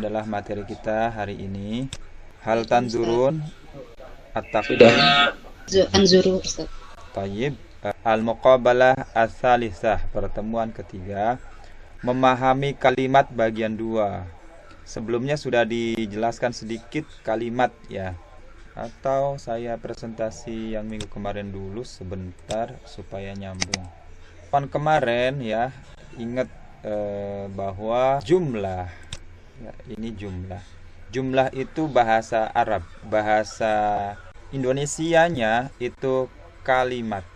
adalah materi kita hari ini. Hal tanzurun Sudah. Anzuru Ustaz. Tayyib. Al-muqabalah ats-tsalisah, pertemuan ketiga, memahami kalimat bagian 2. Sebelumnya sudah dijelaskan sedikit kalimat ya. Atau saya presentasi yang minggu kemarin dulu sebentar supaya nyambung. Kemarin ya, ingat bahwa jumlah ya, ini jumlah itu bahasa Arab, bahasa Indonesianya itu kalimat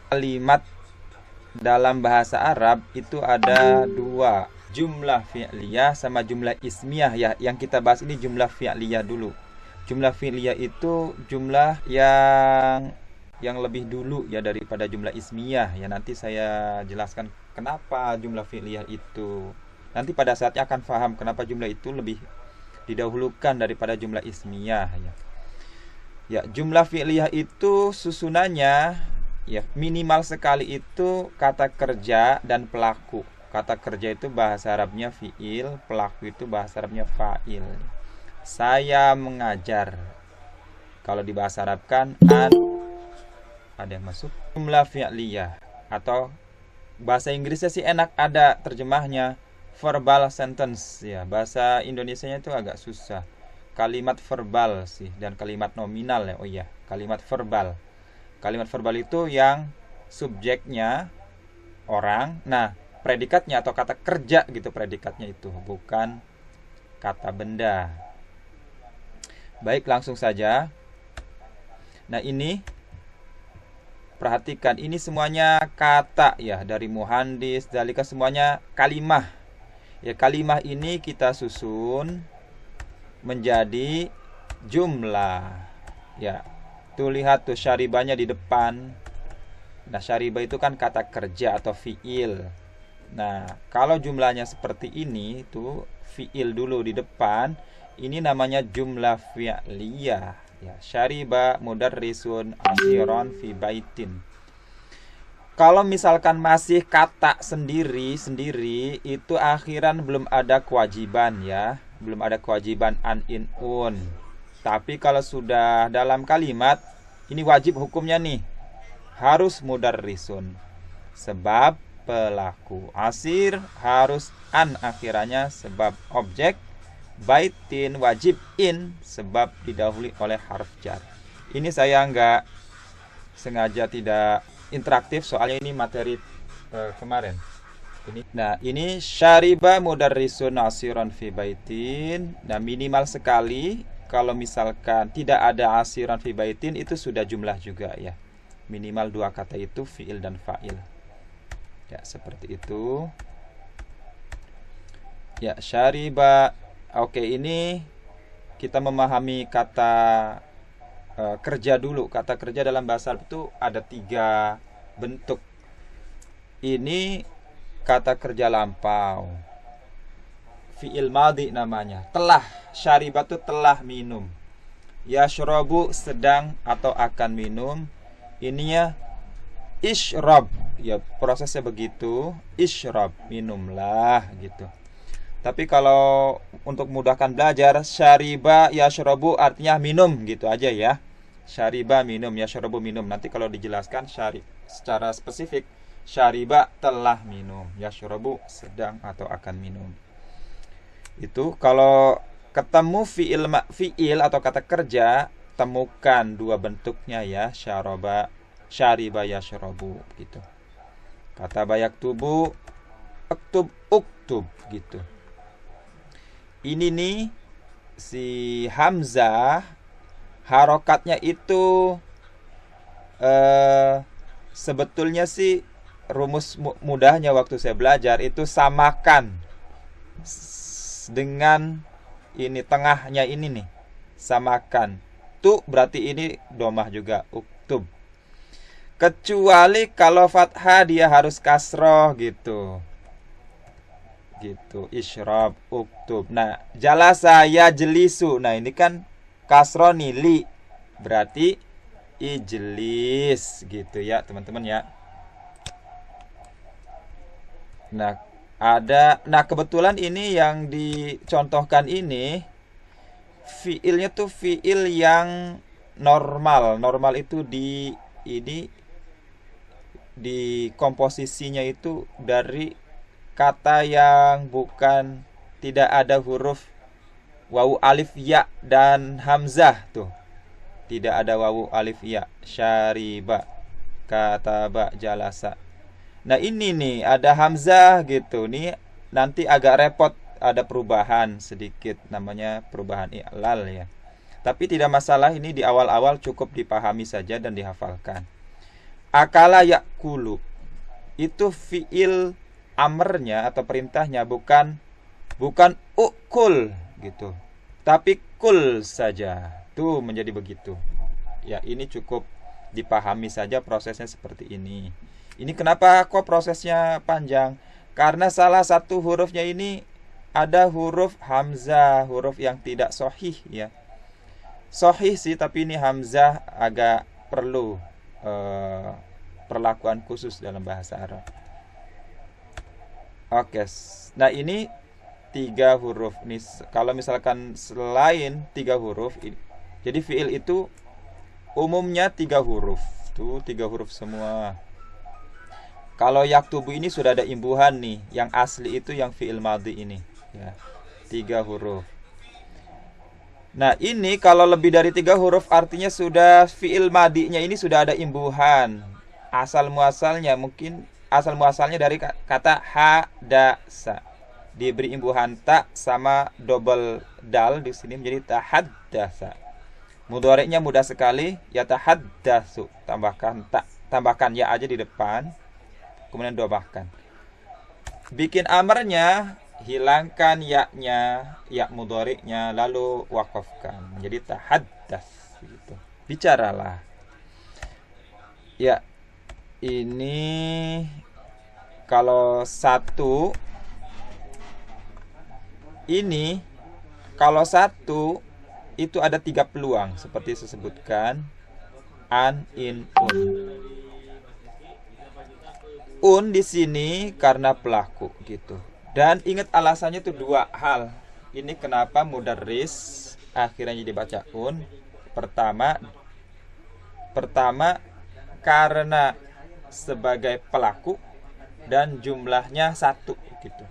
dalam bahasa Arab itu ada 2, jumlah fi'liyah sama jumlah ismiyah ya. Yang kita bahas ini jumlah fi'liyah dulu. Jumlah fi'liyah itu jumlah yang lebih dulu ya daripada jumlah ismiyah ya. Nanti saya jelaskan kenapa jumlah fi'liyah itu. Nanti pada saatnya akan paham kenapa jumlah itu lebih didahulukan daripada jumlah ismiyah ya. Ya, jumlah fi'liyah itu susunannya ya minimal sekali itu kata kerja dan pelaku. Kata kerja itu bahasa Arabnya fi'il, pelaku itu bahasa Arabnya fa'il. Saya mengajar. Kalau di bahasa Arab kan ada yang masuk. Jumlah fi'liyah atau bahasa Inggrisnya sih enak ada terjemahnya verbal sentence ya. Bahasa Indonesianya itu agak susah. Kalimat verbal sih dan kalimat nominal ya. Oh iya, kalimat verbal. Kalimat verbal itu yang subjeknya orang, nah predikatnya atau kata kerja gitu predikatnya itu, bukan kata benda. Baik, langsung saja. Nah ini perhatikan, ini semuanya kata ya, dari muhandis, dalika semuanya kalimah. Ya, kalimah ini kita susun menjadi jumlah. Ya, tuh lihat tuh syaribanya di depan. Nah, syaribah itu kan kata kerja atau fi'il. Nah, kalau jumlahnya seperti ini tuh fi'il dulu di depan, ini namanya jumlah fi'liyah. Ya, syariba mudarrisun asiron fi baitin. Kalau misalkan masih kata sendiri itu akhiran belum ada kewajiban ya, belum ada kewajiban an in un. Tapi kalau sudah dalam kalimat, ini wajib hukumnya nih, harus mudarrisun sebab pelaku, asir harus an akhirannya sebab objek, baitin wajib in sebab didahului oleh harf jar. Ini saya nggak sengaja tidak interaktif soalnya ini materi kemarin. Ini syariba mudarrisun asiran fi baitin. Nah, minimal sekali kalau misalkan tidak ada asiran fi baitin itu sudah jumlah juga ya. Minimal 2 kata itu fi'il dan fa'il. Ya, seperti itu. Ya, syariba. Oke, ini kita memahami kata kerja dulu. Kata kerja dalam bahasa Arab itu ada 3 bentuk. Ini kata kerja lampau, fi'il madhi namanya, telah. Syariba itu telah minum. Yashrabu sedang atau akan minum. Ininya isyrab ya, prosesnya begitu. Isyrab, minumlah gitu. Tapi kalau untuk mudahkan belajar, syariba yashrabu artinya minum gitu aja ya. Syariba minum, yashrabu minum. Nanti kalau dijelaskan secara spesifik, syariba telah minum, yashrabu sedang atau akan minum. Itu kalau ketemu fi'il atau kata kerja, temukan 2 bentuknya ya, syariba yashrabu gitu. Kata yaktubu, uktub gitu. Ini nih si hamzah harokatnya itu sebetulnya sih rumus mudahnya waktu saya belajar itu samakan dengan ini tengahnya ini nih, samakan. Tu berarti ini domah juga, uktub. Kecuali kalau fathah dia harus kasroh gitu. Gitu, isyrab, uktub. Nah, jalasa yajlisu. Nah, ini kan kasroh nih, li. Berarti ijlis gitu ya, teman-teman ya. Nah, kebetulan ini yang dicontohkan ini fiilnya tuh fiil yang normal. Normal itu di komposisinya itu dari kata yang bukan, tidak ada huruf wawu alif ya dan hamzah tuh. Tidak ada wawu alif ya. Syariba, kataba, jalasa. Nah ini nih ada hamzah gitu. Nih nanti agak repot, ada perubahan sedikit, namanya perubahan i'lal ya. Tapi tidak masalah, ini di awal-awal cukup dipahami saja dan dihafalkan. Akala yakulu itu fiil amrnya atau perintahnya bukan ukul gitu, tapi kul saja. Tuh menjadi begitu. Ya, ini cukup dipahami saja prosesnya seperti ini. Ini kenapa kok prosesnya panjang? Karena salah satu hurufnya ini ada huruf hamzah, huruf yang tidak sahih ya. Sahih sih, tapi ini hamzah agak perlu perlakuan khusus dalam bahasa Arab. Oke, nah ini 3 huruf nih. Kalau misalkan selain 3 huruf, jadi fiil itu umumnya 3 huruf. Tuh 3 huruf semua. Kalau yaktubu ini sudah ada imbuhan nih. Yang asli itu yang fiil madhi ini ya, 3 huruf. Nah ini kalau lebih dari 3 huruf artinya sudah fiil madhinya ini sudah ada imbuhan. Asal muasalnya dari kata hadasa, diberi imbuhan ta sama double dal di sini menjadi tahaddasa. Mudhari'nya mudah sekali, ya tahaddasu, tambahkan ya aja di depan, kemudian dobahkan. Bikin amarnya, hilangkan ya-nya, ya mudhari'nya, lalu wakafkan menjadi tahaddas gitu. Bicaralah. Ya, ini kalau satu itu ada 3 peluang seperti disebutkan an, in, un di sini karena pelaku gitu. Dan ingat alasannya itu 2 hal. Ini kenapa mudarris akhirnya dibaca un. Pertama karena sebagai pelaku dan jumlahnya 1 gitu.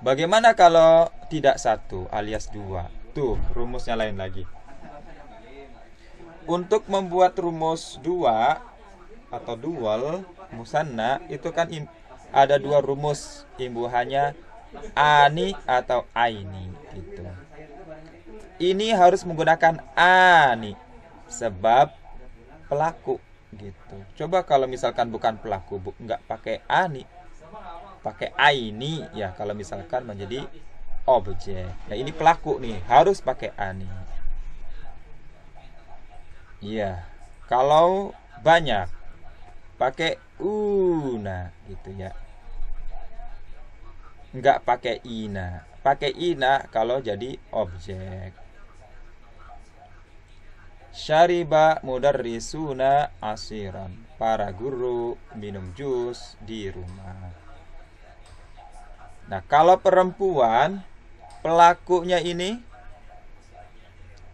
Bagaimana kalau tidak 1 alias 2? Tuh rumusnya lain lagi. Untuk membuat rumus 2 atau dual musanna itu kan ada 2 rumus, imbuhannya ani atau aini gitu. Ini harus menggunakan ani sebab pelaku gitu. Coba kalau misalkan bukan pelaku, nggak pakai ani, pakai aini ya, kalau misalkan menjadi objek. Nah ini pelaku nih, harus pakai ani. Iya. Kalau banyak pakai una gitu ya. Nggak pakai ina. Pakai ina kalau jadi objek. Syariba mudarrisuna asiran. Para guru minum jus di rumah. Nah, kalau perempuan, pelakunya ini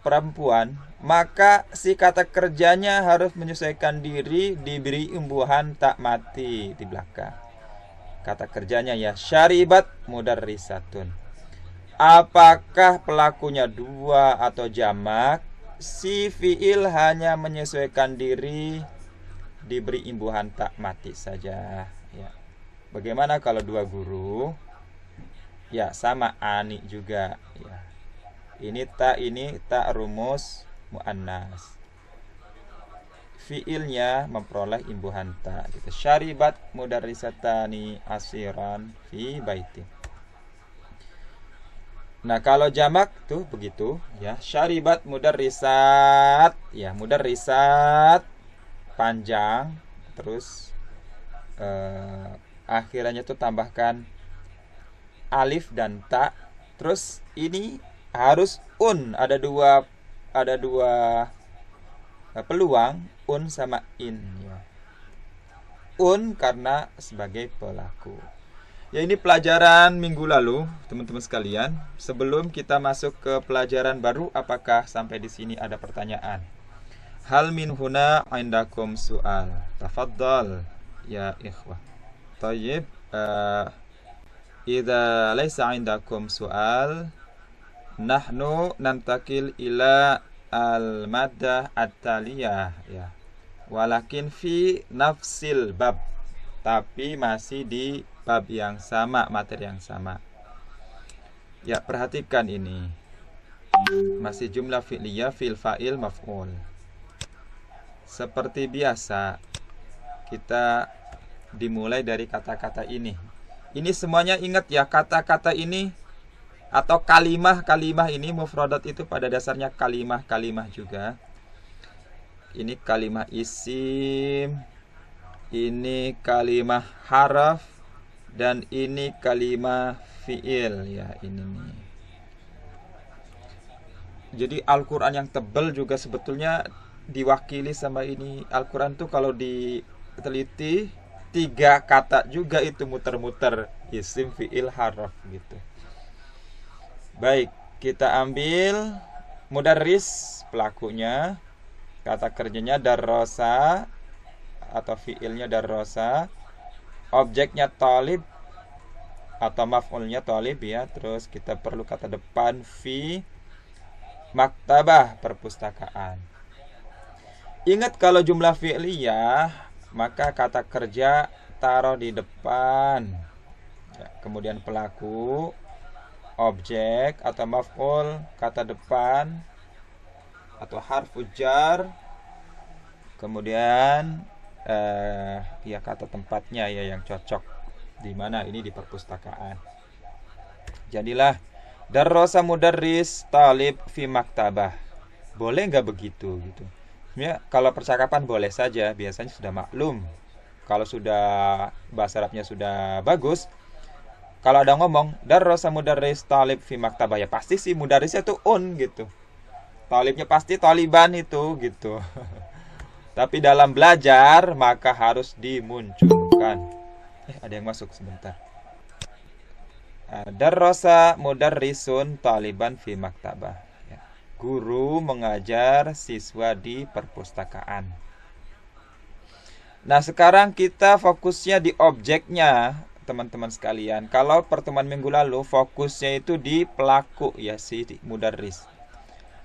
perempuan, maka si kata kerjanya harus menyesuaikan diri, diberi imbuhan tak mati di belakang. Kata kerjanya ya syaribat mudarrisatun. Apakah pelakunya 2 atau jamak? Si fiil hanya menyesuaikan diri, diberi imbuhan tak mati saja ya. Bagaimana kalau 2 guru? Ya sama ani juga ya. Ini tak rumus muannas. Fiilnya memperoleh imbuhan ta gitu. Syaribat mudarrisatani asiran fi baiti. Nah, kalau jamak tuh begitu ya. Syaribat mudarrisat ya, mudarrisat panjang terus akhirnya tuh tambahkan alif dan ta. Terus ini harus ada dua peluang, un sama in ya. Un karena sebagai pelaku. Ya, ini pelajaran minggu lalu, teman-teman sekalian. Sebelum kita masuk ke pelajaran baru, apakah sampai di sini ada pertanyaan? Hal min huna indakum su'al. Tafaddal ya ikhwah. Tayyib, idza laisa indakum su'al, nahnu nantakil ila al-maddah at-taliyah ya. Walakin fi nafsil bab. Tapi masih di bab yang sama, materi yang sama. Ya, perhatikan ini. Masih jumlah fi'liyah, fil fa'il, maf'ul. Seperti biasa, kita dimulai dari kata-kata ini. Ini semuanya ingat ya, kata-kata ini atau kalimah-kalimah ini, mufradat itu pada dasarnya kalimah-kalimah juga. Ini kalimah isim, ini kalimah haraf, dan ini kalimah fi'il ya, ini nih. Jadi Al-Quran yang tebal juga sebetulnya diwakili sama ini. Al-Quran tuh kalau diteliti 3 kata juga itu muter-muter, isim, fi'il, haraf gitu. Baik, kita ambil mudarris, pelakunya. Kata kerjanya darrosa atau fi'ilnya darrosa. Objeknya talib atau maf'ulnya talib ya. Terus kita perlu kata depan fi maktabah, perpustakaan. Ingat kalau jumlah fi'liyah, maka kata kerja taruh di depan ya, kemudian pelaku, objek atau maf'ul kata depan atau harfu jar, kemudian ya kata tempatnya ya yang cocok di mana, ini di perpustakaan. Jadilah darrosa mudarris talib fi maktabah. Boleh nggak begitu gitu? Ya, kalau percakapan boleh saja, biasanya sudah maklum. Kalau sudah bahasa Arabnya sudah bagus, kalau ada ngomong darrosa mudarris talib fi maktabah, ya pasti sih mudarrisnya tuh gitu. Talibnya pasti taliban itu gitu. Tapi dalam belajar maka harus dimunculkan. Ada yang masuk sebentar. Darrosa mudarrisun taliban fi maktabah ya. Guru mengajar siswa di perpustakaan. Nah, sekarang kita fokusnya di objeknya, teman-teman sekalian. Kalau pertemuan minggu lalu fokusnya itu di pelaku ya, si mudarris.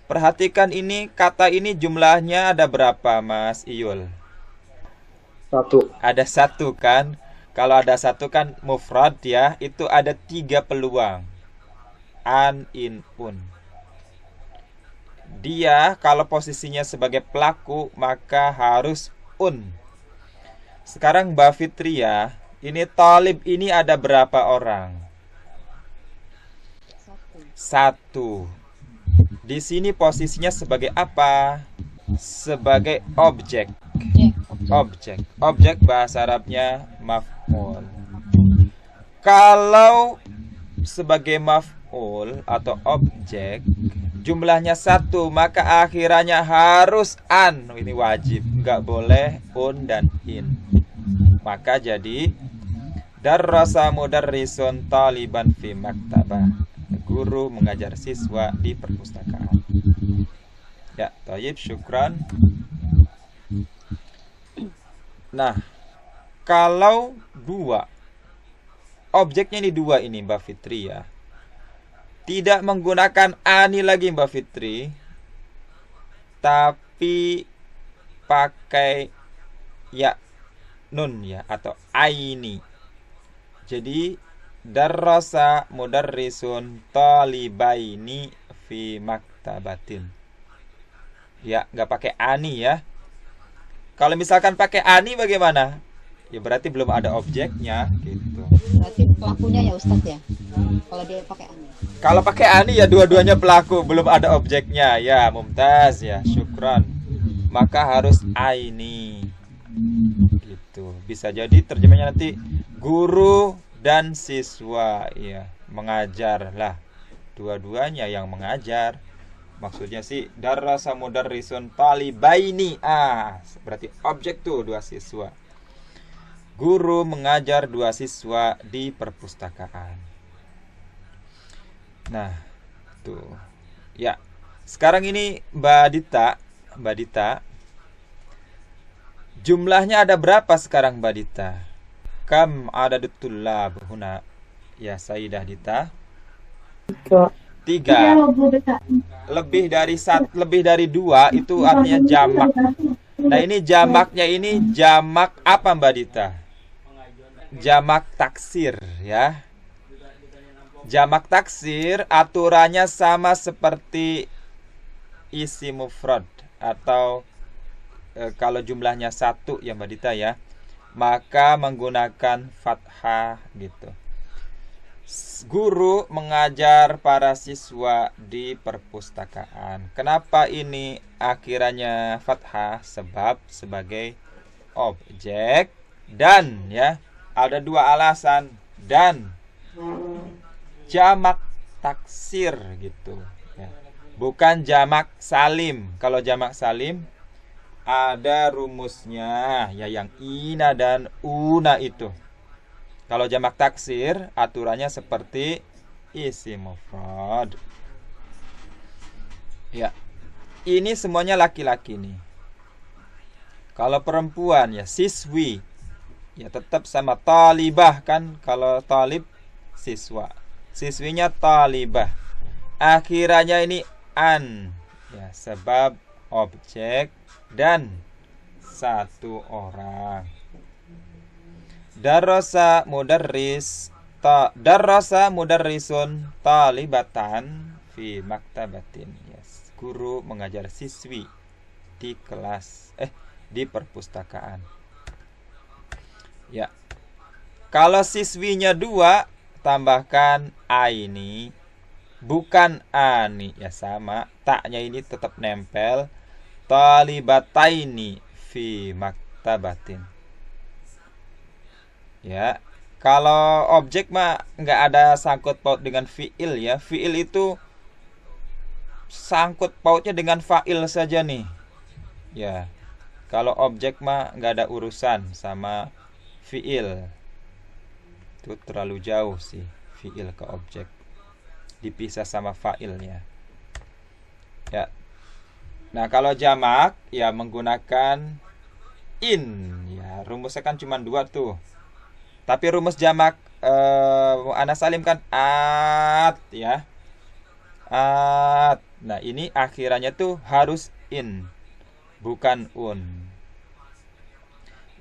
Perhatikan ini, kata ini jumlahnya ada berapa, Mas Iyul? 1. Ada 1 kan? Kalau ada 1 kan mufrad ya, itu ada 3 peluang. An, in, un. Dia kalau posisinya sebagai pelaku maka harus un. Sekarang Mbak Fitria, ini talib ini ada berapa orang? 1. Di sini posisinya sebagai apa? Sebagai objek. Objek bahasa Arabnya maf'ul. Kalau sebagai maf'ul atau objek jumlahnya 1, maka akhirannya harus an. Ini wajib, nggak boleh un dan in. Maka jadi darrasa mudarrisun taliban fi maktabah. Guru mengajar siswa di perpustakaan. Ya, thayyib, syukran. Nah, kalau 2, objeknya ini 2 ini Mbak Fitri ya, tidak menggunakan ani lagi Mbak Fitri, tapi pakai ya nun ya atau aini. Jadi darrasa mudarrisun talibaini fi maktabatin. Ya, nggak pakai ani ya. Kalau misalkan pakai ani bagaimana? Ya berarti belum ada objeknya gitu. Berarti pelakunya ya Ustadz ya. Kalau dia pakai ani. Kalau pakai ani ya dua-duanya pelaku, belum ada objeknya. Ya, mumtaz ya, syukran. Maka harus aini. Gitu. Bisa jadi terjemahnya nanti guru dan siswa ya, mengajar lah. Dua-duanya yang mengajar. Maksudnya sih darrasa mudarrisun talibaini. Berarti objek tuh 2 siswa. Guru mengajar 2 siswa di perpustakaan. Nah, tuh. Ya. Sekarang ini Mbak Dita, jumlahnya ada berapa sekarang Mbak Dita? Kam adadut tullab huna? Ya, Sayyidah Dita. 3. Lebih dari 2 itu artinya jamak. Nah, ini jamaknya ini jamak apa Mbak Dita? Jamak taksir ya. Jamak taksir aturannya sama seperti isi mufrad atau kalau jumlahnya 1 ya Mbak Dita ya, maka menggunakan fathah gitu. Guru mengajar para siswa di perpustakaan. Kenapa ini akhirannya fathah? Sebab sebagai objek dan ya, ada 2 alasan, dan jamak taksir gitu ya. Bukan jamak salim. Kalau jamak salim ada rumusnya ya, yang ina dan una itu. Kalau jamak taksir aturannya seperti isim mufrad. Ya. Ini semuanya laki-laki nih. Kalau perempuan ya siswi. Ya tetap sama talibah kan, kalau talib siswa. Siswinya talibah. Akhirannya ini an. Ya, sebab objek dan 1 orang. Darasa mudarrisun talibatan fi maktabatin. Yes. Guru mengajar siswi di kelas di perpustakaan. Ya. Kalau siswinya 2, tambahkan aini, bukan ani ya, sama. Taknya ini tetap nempel. Talibataini fi maktabatin. Ya, kalau objek mah nggak ada sangkut paut dengan fiil ya. Fiil itu sangkut pautnya dengan fa'il saja nih. Ya, kalau objek mah nggak ada urusan sama fiil. Itu terlalu jauh sih fiil ke objek. Dipisah sama fa'ilnya. Ya. Nah, kalau jamak ya menggunakan in. Ya, rumusnya kan cuma 2 tuh. Tapi rumus jamak muannats salim kan at ya. At. Nah, ini akhirannya tuh harus in, bukan un.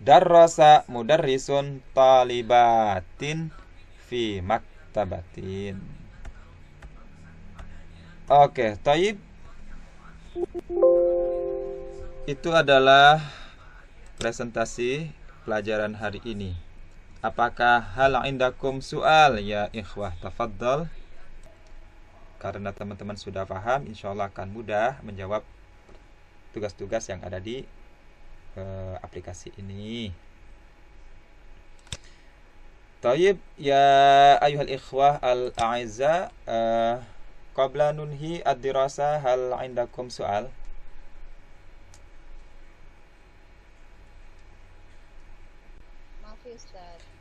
Darrasa mudarrisun talibatin fi maktabatin. Oke, thayyib. Itu adalah presentasi pelajaran hari ini. Apakah hal indakum soal ya ikhwah, tafaddal. Karena teman-teman sudah paham, insyaallah akan mudah menjawab tugas-tugas yang ada di aplikasi ini. Tayyib ya ayuhal ikhwah al-a'izza, qabla nunhi ad-dirasa hal indakum soal.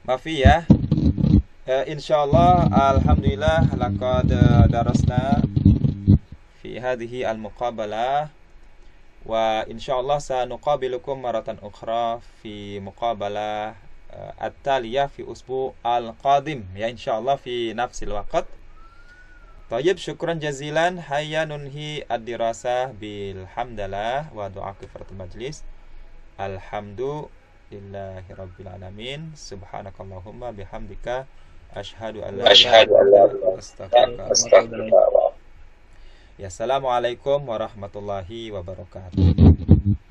Mafi ya. Insyaallah alhamdulillah laqad darasna fi hadhihi al-muqabalah wa insyaallah sanuqabilukum maratan ukhra fi muqabalah at-taliyah fi usbu' al-qadim ya insyaallah fi nafsil waqt. Tayyib, syukran jazilan. Hayya nunhi ad-dirasah bilhamdallah wa du'a kifaratul majlis. Alhamdulillahi rabbil alamin. Subhanakallahumma bihamdika asyhadu an la ilaha illa anta astaghfiruka wa atubu ilaik. Ya, assalamualaikum warahmatullahi wabarakatuh.